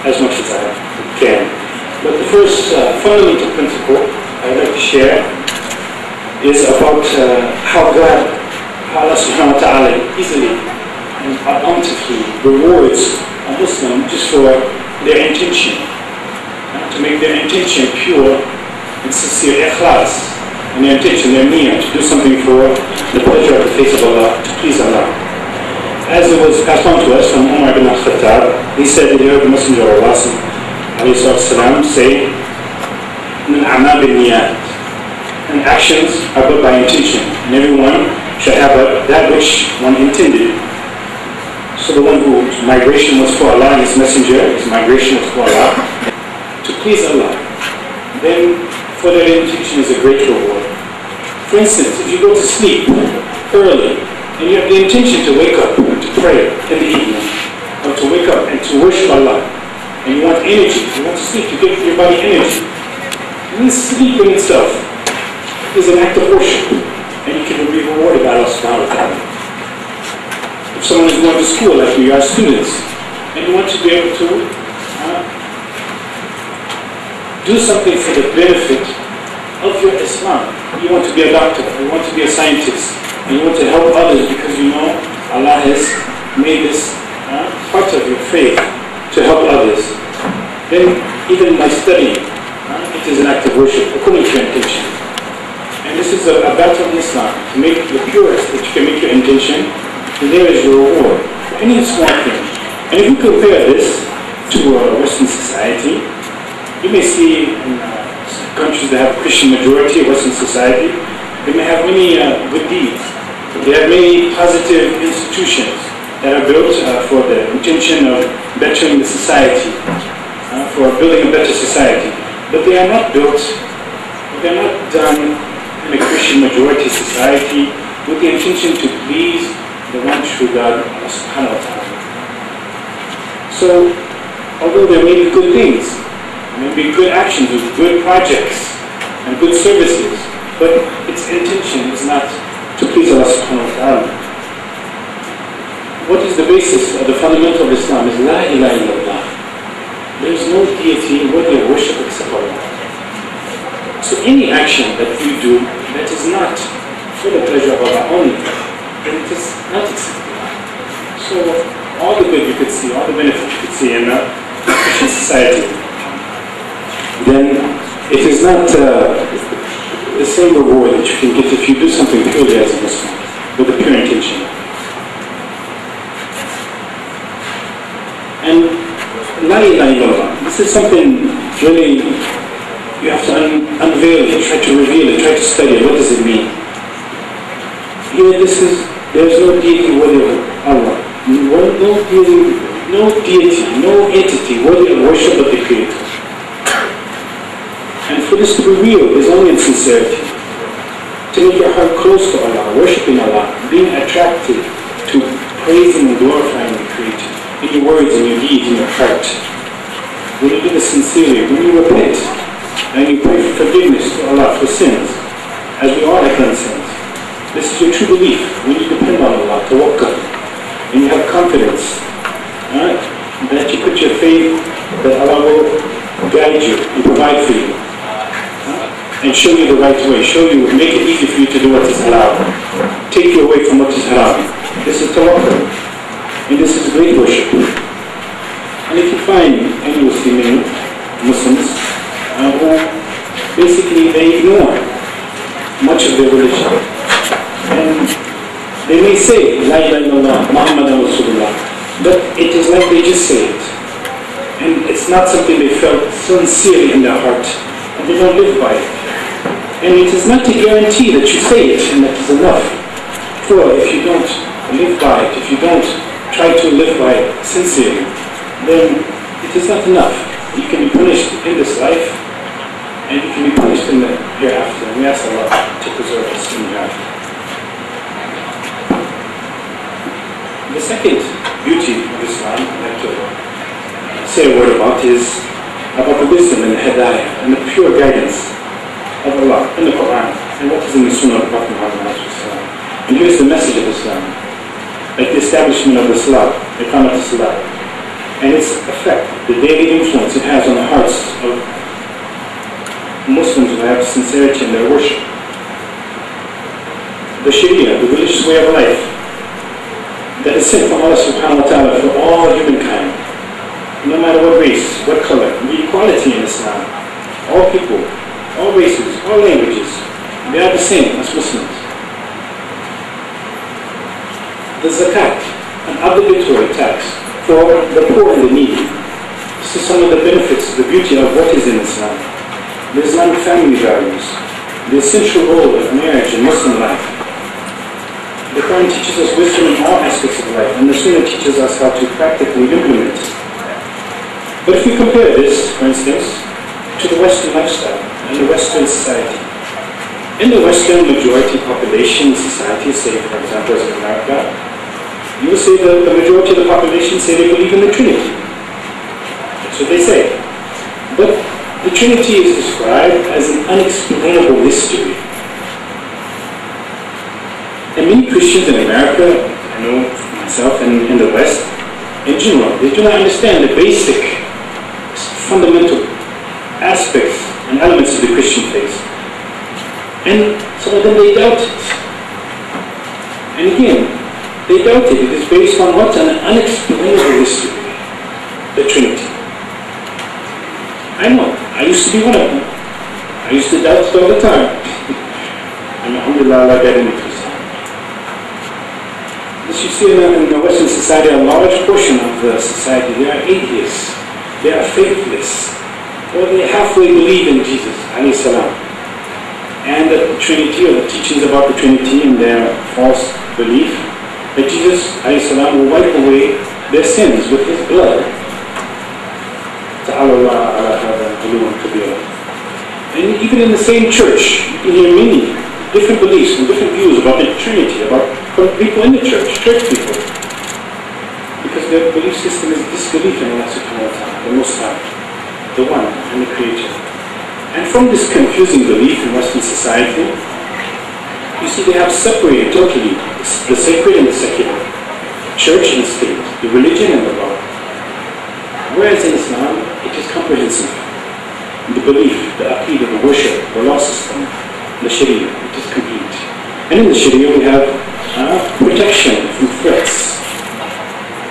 as much as I can. But the first fundamental principle I'd like to share is about how Allah subhanahu wa ta'ala easily and bountifully rewards a Muslim just for their intention, to make their intention pure and sincere, ikhlas, and their intention, their niyyah, to do something for the pleasure of the face of Allah, to please Allah. As it was passed on to us from Umar ibn al-Khattab, he said that he heard the Messenger of Allah say, and actions are but by intention, and everyone should have that which one intended. So the one whose migration was for Allah and His Messenger, his migration was for Allah, to please Allah, then for that intention is a great reward. For instance, if you go to sleep early, and you have the intention to wake up and to pray in the evening, or to wake up and to worship Allah, and you want energy, you want to sleep to give your body energy, and this sleep in itself is an act of worship, and you can be rewarded by Allah subhanahu wa ta'ala. If someone is going to school like we are students, and you want to be able to do something for the benefit of your Islam, you want to be a doctor, you want to be a scientist, and you want to help others because you know Allah has made this part of your faith to help others, then even by studying, it is an act of worship according to your intention. And this is a battle in Islam, to make the purest that you can make your intention, and there is your reward for any small thing. And if you compare this to Western society, you may see in countries that have Christian majority, Western society, they may have many good deeds. They have many positive institutions that are built for the intention of bettering the society, for building a better society. But they are not built, they are not done in a Christian majority society with the intention to please the one true God, Allah subhanahu wa ta'ala. So, although there may be good things, there may be good actions with good projects and good services, but its intention is not to please Allah subhanahu wa ta'ala. What is the basis of the fundamental of Islam is La ilaha illallah. There is no deity worthy of worship except Allah. So any action that you do that is not for the pleasure of Allah only, then it is not acceptable. So all the good you could see, all the benefit you could see in a Christian society, then it is not the same reward that you can get if you do something purely as a Muslim, with a pure intention. And La ilaha illallah, this is something really you have to unveil it, try to reveal it, try to study it. What does it mean? Here, there is no deity worthy of Allah. No deity, no entity worthy of worship but the Creator. And for this to be real is only in sincerity. To make your heart close to Allah, worshipping Allah, being attracted to praising and glorifying the Creator in your words, in your deeds, in your heart. When you do this sincerely, when you repent, and you pray for forgiveness to Allah for sins, as we all have done sins. This is your true belief. When you depend on Allah, tawakkul, and you have confidence, that you put your faith that Allah will guide you and provide for you, and show you the right way, make it easy for you to do what is halal, take you away from what is haram. This is tawakkul, and this is great worship. And if you find any Muslims who basically they ignore much of their religion, and they may say La ilaha illallah Muhammadan Rasulullah, but it is like they just say it, and it's not something they felt sincerely in their heart, and they don't live by it. And it is not to guarantee that you say it and that is enough. For if you don't live by it, if you don't try to live by it sincerely, then it is not enough. You can be punished in this life, and you can be punished in the hereafter. And we ask Allah to preserve us in the hereafter. The second beauty of Islam I'd like to say a word about is about the wisdom and the hidayah and the pure guidance of Allah in the Quran and what is in the Sunnah of the Prophet Muhammad. And here's the message of Islam, like the establishment of the Salah, the Iqamat al-Salah. and its effect, the daily influence it has on the hearts of Muslims who have sincerity in their worship. The Sharia, the religious way of life, that is sent from Allah subhanahu wa ta'ala for all humankind, no matter what race, what color, the equality in Islam. All people, all races, all languages, they are the same as Muslims. The zakat, an obligatory tax for the poor and the needy. This is some of the benefits, the beauty of what is in Islam. The Islamic family values, the essential role of marriage in Muslim life. The Quran teaches us wisdom in all aspects of life, and the Sunnah teaches us how to practically implement it. But if we compare this, for instance, to the Western lifestyle and the Western society. In the Western majority population society, say for example as in America, you will say that the majority of the population say they believe in the Trinity. That's what they say. But the Trinity is described as an unexplainable mystery. And many Christians in America, I know myself, and in the West, in general, they do not understand the basic, fundamental aspects and elements of the Christian faith. And some of them, they doubt it. And again, they doubt it. It is based on what? An unexplainable mystery, the Trinity. I know, I used to be one of them. I used to doubt it all the time. And alhamdulillah, I got into it. As you see in the Western society, a large portion of the society, they are atheists, they are faithless, or they halfway believe in Jesus, alayhi salam. And the Trinity, or the teachings about the Trinity and their false belief, that Jesus, alayhi salam, will wipe away their sins with his blood. And even in the same church, you can hear many different beliefs and different views about the Trinity, about people in the church people. Because their belief system is disbelief in Allah subhanahu wa ta'ala, the Most High, the One and the Creator. And from this confusing belief in Western society, you see they have separated totally the sacred and the secular, church and state, the religion and the law. Whereas in Islam, it is comprehensive. The belief, the aqeedah, the worship, the law system, the Sharia, it is complete. And in the Sharia we have protection from threats.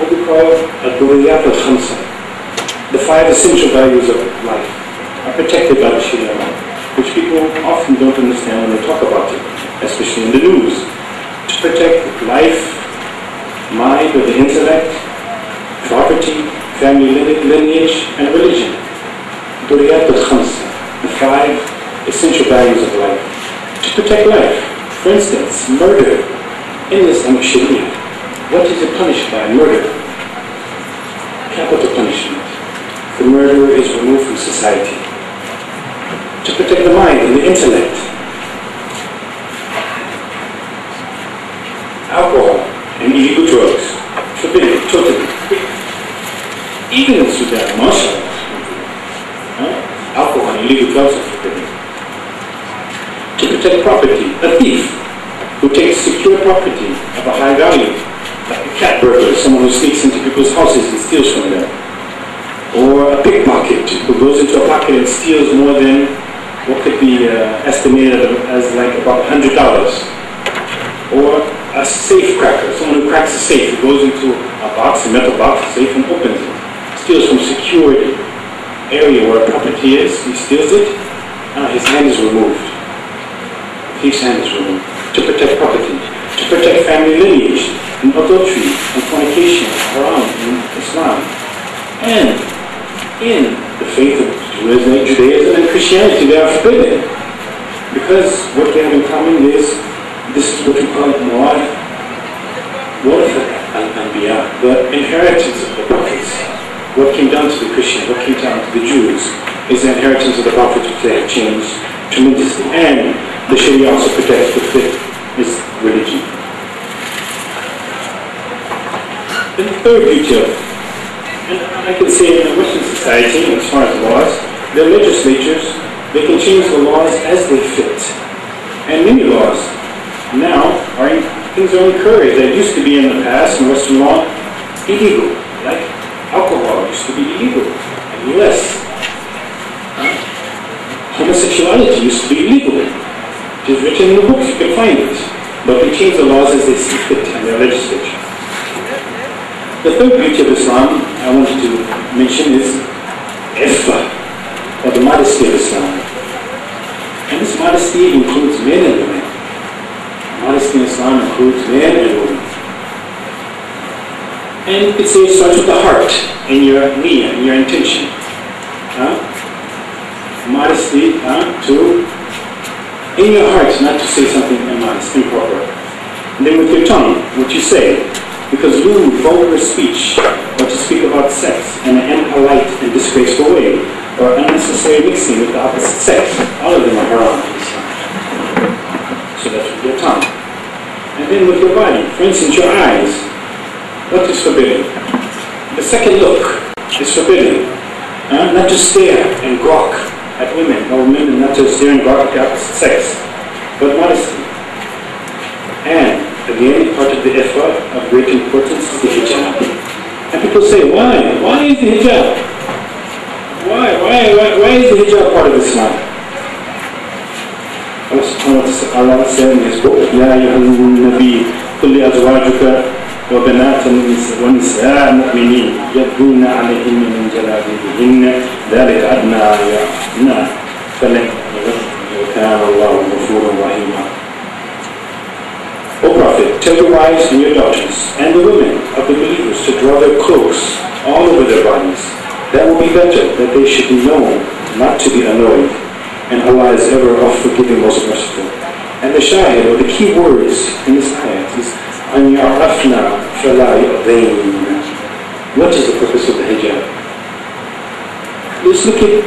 What we call al-Duriyat al-Khamsa. The 5 essential values of life are protected by the Sharia law, which people often don't understand when they talk about it, especially in the news. To protect life, mind or the intellect, property, family lineage, and religion. Duriyat al-Khamsa, the 5 essential values of life. To protect life, for instance, murder in the Islamic Sharia. What is it punished by? Murder. Capital punishment. The murderer is removed from society. To protect the mind and the intellect. Alcohol and illegal drugs. Forbidden, totally. Even in Sudan, mashallah. Alcohol and illegal drugs are forbidden. To protect property, a thief who takes secure property of a high value, like a cat burglar, someone who sneaks into people's houses and steals from them, or a pickpocket who goes into a pocket and steals more than what could be estimated as like about $100, or a safe cracker, someone who cracks a safe, who goes into a box, a metal box, a safe, and opens it, steals from secured area where property is, he steals it, his hand is removed. Thief's hand is removed. To protect property, to protect family lineage, and adultery, and fornication, haram in Islam. And in the faith of Judaism and Christianity, they are forbidden. Because what they have in common is, this is what we call Mawarith al-Anbiya, the inheritance of the prophets. What came down to the Christians, what came down to the Jews, is the inheritance of the prophets, which they have changed tremendously. And the Sharia also protects the fifth, is religion. And the third beauty of it, and I can say in the Western society, as far as laws, their legislatures, they can change the laws as they fit. And many laws now things are encouraged. That used to be in the past in Western law illegal, like Alcohol used to be illegal in the US. Homosexuality used to be illegal. It is written in the books, you can find it. But they change the laws as they see fit in their legislature. The third beauty of Islam I wanted to mention is Iffah, or the modesty of Islam. And this modesty includes men and women. Modesty in Islam includes men and women. And you could say it starts with the heart and your niyyah, and your intention. Modesty in your heart, not to say something immodest, improper. And then with your tongue, what you say. Because lewd, vulgar speech, or to speak about sex in an impolite and disgraceful way, or unnecessary mixing with the opposite sex, all of them are haram in Islam. So that's with your tongue. And then with your body, for instance, your eyes. What is forbidden? The second look is forbidden. Not to stare and gawk at women, or women not to stare and gawk at the opposite sex, but modesty. And again, part of the iffah of great importance is the hijab. And people say, why? Why is the hijab? Why is the hijab part of Islam? Allah said in His book, Ya ayyuhan nabi, kulli azwajuka wa banatan wa nisaa mu'minin yadnuna alayhinna min jalabibihinna dhalika adna ya'na falam kana Allahu ghafurur rahima. O Prophet, tell your wives and your daughters and the women of the believers to draw their cloaks all over their bodies. That will be better, that they should be known, not to be annoyed. And Allah is ever forgiving, most merciful. And the shahid, or the key words in this ayat is أَنْ يَعْرَفْنَا فَلَا يُؤْذَيْنَ. What is the purpose of the hijab? Let's look at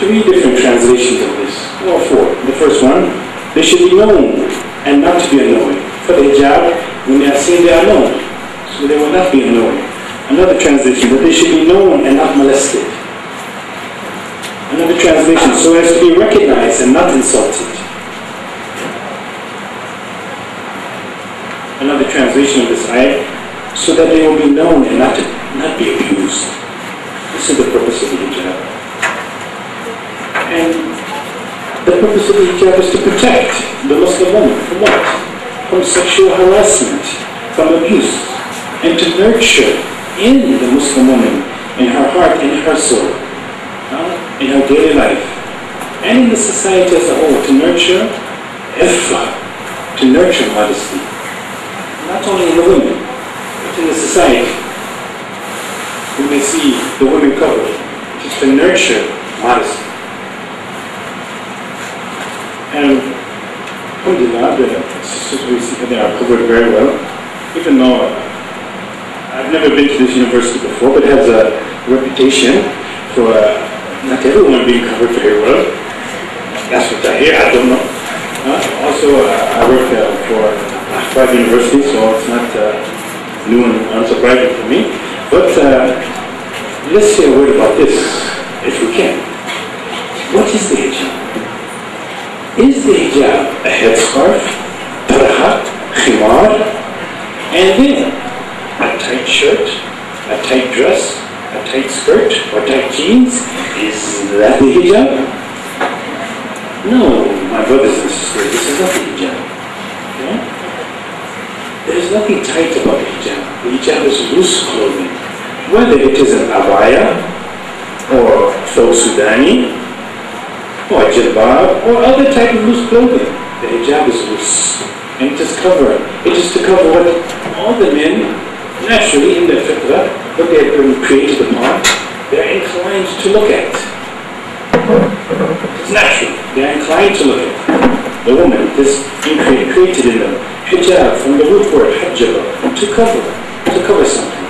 3 different translations of this, or 4. The first one, they should be known and not to be annoyed. For the hijab, when they are seen, they are known, so they will not be annoyed. Another translation, that they should be known and not molested. Another translation, so as to be recognized and not insulted. Another translation of this ayah, so that they will be known and not be abused. This is the purpose of the hijab. And the purpose of the hijab is to protect the Muslim woman from what? From sexual harassment, from abuse, and to nurture in the Muslim woman, in her heart, in her soul, in her daily life, and in the society as a whole, to nurture iffah, to nurture modesty. Not only in the women, but in the society. We may see the women covered, just to nurture modesty. And alhamdulillah, the sisters we see they are covered very well, even though I've never been to this university before, but it has a reputation for not everyone being covered very well. That's what I hear, I don't know. Also, I work for Ahmad University, so it's not new and unsurprising for me. But let's say a word about this, if we can. What is the hijab? Is the hijab a headscarf, tarha, khimar, and then a tight shirt, a tight dress, a tight skirt, or tight jeans? Is that the hijab? No, my brothers and sisters, this is not the hijab. Okay? There is nothing tight about the hijab. The hijab is loose clothing. Whether it is an abaya, or faux Sudani, or jilbab, or other type of loose clothing, the hijab is loose. And it is covered. It is to cover what all the men, naturally in their fitrah, what they have been created upon, they are inclined to look at. It's natural. They are inclined to look at. The woman is created in them. Hijab, from the root word hajjaba, to cover something.